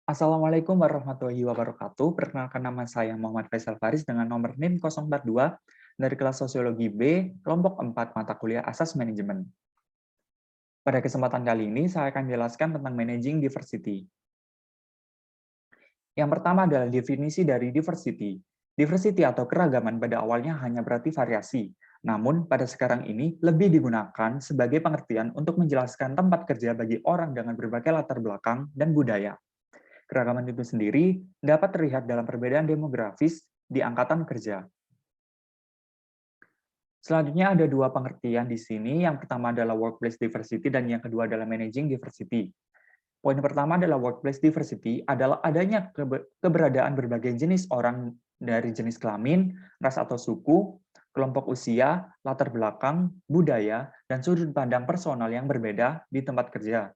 Assalamualaikum warahmatullahi wabarakatuh. Perkenalkan nama saya Muhammad Faisal Faris dengan nomor NIM 042 dari kelas Sosiologi B, kelompok 4 mata kuliah Asas Manajemen. Pada kesempatan kali ini, saya akan menjelaskan tentang Managing Diversity. Yang pertama adalah definisi dari diversity. Diversity atau keragaman pada awalnya hanya berarti variasi, namun pada sekarang ini lebih digunakan sebagai pengertian untuk menjelaskan tempat kerja bagi orang dengan berbagai latar belakang dan budaya. Keragaman itu sendiri dapat terlihat dalam perbedaan demografis di angkatan kerja. Selanjutnya ada dua pengertian di sini. Yang pertama adalah workplace diversity dan yang kedua adalah managing diversity. Poin pertama adalah workplace diversity adalah adanya keberadaan berbagai jenis orang dari jenis kelamin, ras atau suku, kelompok usia, latar belakang, budaya, dan sudut pandang personal yang berbeda di tempat kerja.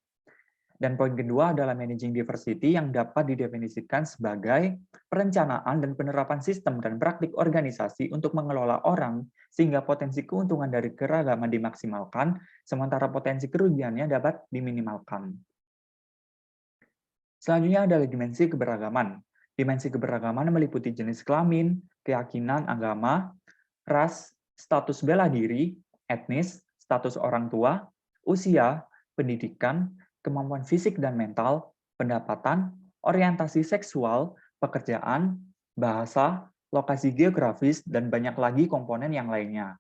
Dan poin kedua adalah managing diversity yang dapat didefinisikan sebagai perencanaan dan penerapan sistem dan praktik organisasi untuk mengelola orang sehingga potensi keuntungan dari keragaman dimaksimalkan, sementara potensi kerugiannya dapat diminimalkan. Selanjutnya adalah dimensi keberagaman. Dimensi keberagaman meliputi jenis kelamin, keyakinan agama, ras, status bela diri, etnis, status orang tua, usia, pendidikan, kemampuan fisik dan mental, pendapatan, orientasi seksual, pekerjaan, bahasa, lokasi geografis, dan banyak lagi komponen yang lainnya.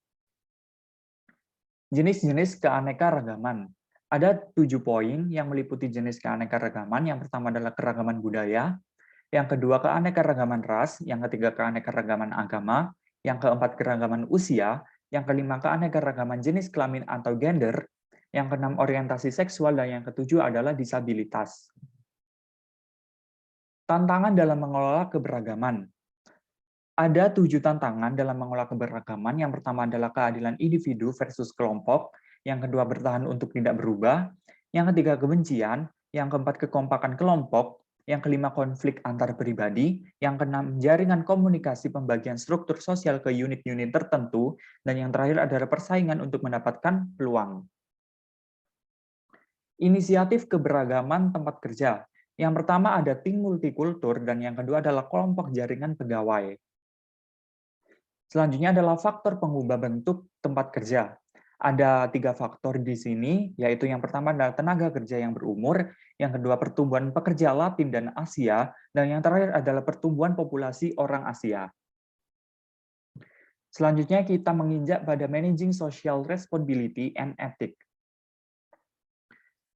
Jenis-jenis keanekaragaman. Ada 7 poin yang meliputi jenis keanekaragaman. Yang pertama adalah keragaman budaya, yang kedua keanekaragaman ras, yang ketiga keanekaragaman agama, yang keempat keragaman usia, yang kelima keanekaragaman jenis kelamin atau gender, yang keenam orientasi seksual, dan yang ketujuh adalah disabilitas. Tantangan dalam mengelola keberagaman. Ada 7 tantangan dalam mengelola keberagaman. Yang pertama adalah keadilan individu versus kelompok, yang kedua bertahan untuk tidak berubah, yang ketiga kebencian, yang keempat kekompakan kelompok, yang kelima konflik antar pribadi, yang keenam jaringan komunikasi pembagian struktur sosial ke unit-unit tertentu, dan yang terakhir adalah persaingan untuk mendapatkan peluang. Inisiatif keberagaman tempat kerja. Yang pertama ada tim multikultur, dan yang kedua adalah kelompok jaringan pegawai. Selanjutnya adalah faktor pengubah bentuk tempat kerja. Ada 3 faktor di sini, yaitu yang pertama adalah tenaga kerja yang berumur, yang kedua pertumbuhan pekerja Latin dan Asia, dan yang terakhir adalah pertumbuhan populasi orang Asia. Selanjutnya kita menginjak pada managing social responsibility and ethics.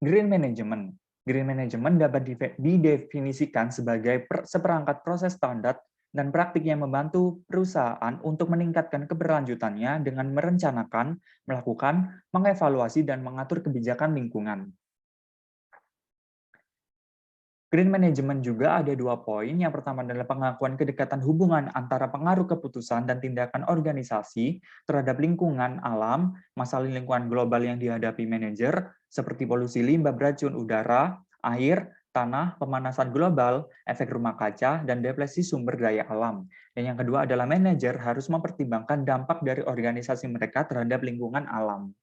Green management. Green management dapat didefinisikan sebagai seperangkat proses standar dan praktik yang membantu perusahaan untuk meningkatkan keberlanjutannya dengan merencanakan, melakukan, mengevaluasi, dan mengatur kebijakan lingkungan. Green management juga ada 2 poin. Yang pertama adalah pengakuan kedekatan hubungan antara pengaruh keputusan dan tindakan organisasi terhadap lingkungan alam, masalah lingkungan global yang dihadapi manajer, seperti polusi limbah beracun udara, air, tanah, pemanasan global, efek rumah kaca, dan depresi sumber daya alam. Dan yang kedua adalah manajer harus mempertimbangkan dampak dari organisasi mereka terhadap lingkungan alam.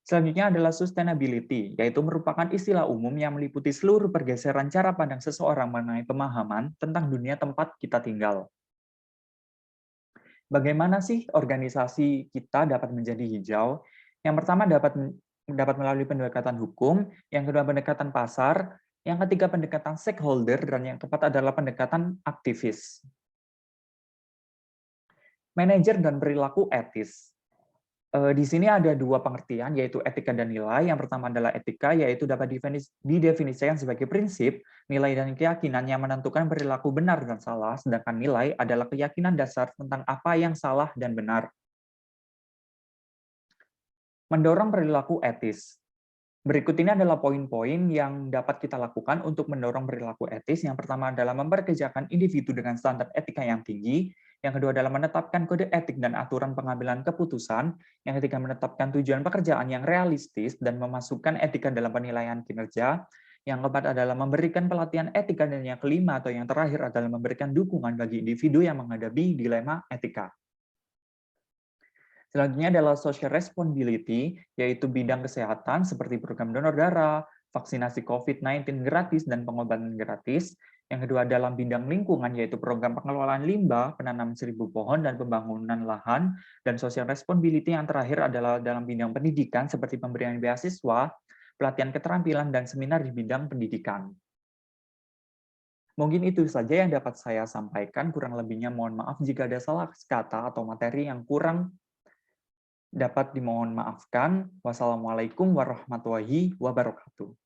Selanjutnya adalah sustainability, yaitu merupakan istilah umum yang meliputi seluruh pergeseran cara pandang seseorang mengenai pemahaman tentang dunia tempat kita tinggal. Bagaimana sih organisasi kita dapat menjadi hijau? Yang pertama dapat melalui pendekatan hukum, yang kedua pendekatan pasar, yang ketiga pendekatan stakeholder, dan yang keempat adalah pendekatan aktivis. Manajer dan perilaku etis. Di sini ada 2 pengertian, yaitu etika dan nilai. Yang pertama adalah etika, yaitu dapat didefinisikan sebagai prinsip, nilai, dan keyakinan yang menentukan perilaku benar dan salah, sedangkan nilai adalah keyakinan dasar tentang apa yang salah dan benar. Mendorong perilaku etis. Berikut ini adalah poin-poin yang dapat kita lakukan untuk mendorong perilaku etis. Yang pertama adalah memperkerjakan individu dengan standar etika yang tinggi. Yang kedua adalah menetapkan kode etik dan aturan pengambilan keputusan. Yang ketiga menetapkan tujuan pekerjaan yang realistis dan memasukkan etika dalam penilaian kinerja. Yang keempat adalah memberikan pelatihan etika, dan yang kelima atau yang terakhir adalah memberikan dukungan bagi individu yang menghadapi dilema etika. Selanjutnya adalah social responsibility, yaitu bidang kesehatan seperti program donor darah, vaksinasi COVID-19 gratis dan pengobatan gratis. Yang kedua dalam bidang lingkungan, yaitu program pengelolaan limbah, penanaman 1.000 pohon, dan pembangunan lahan, dan social responsibility. Yang terakhir adalah dalam bidang pendidikan, seperti pemberian beasiswa, pelatihan keterampilan, dan seminar di bidang pendidikan. Mungkin itu saja yang dapat saya sampaikan, kurang lebihnya mohon maaf jika ada salah kata atau materi yang kurang dapat dimohon maafkan. Wassalamualaikum warahmatullahi wabarakatuh.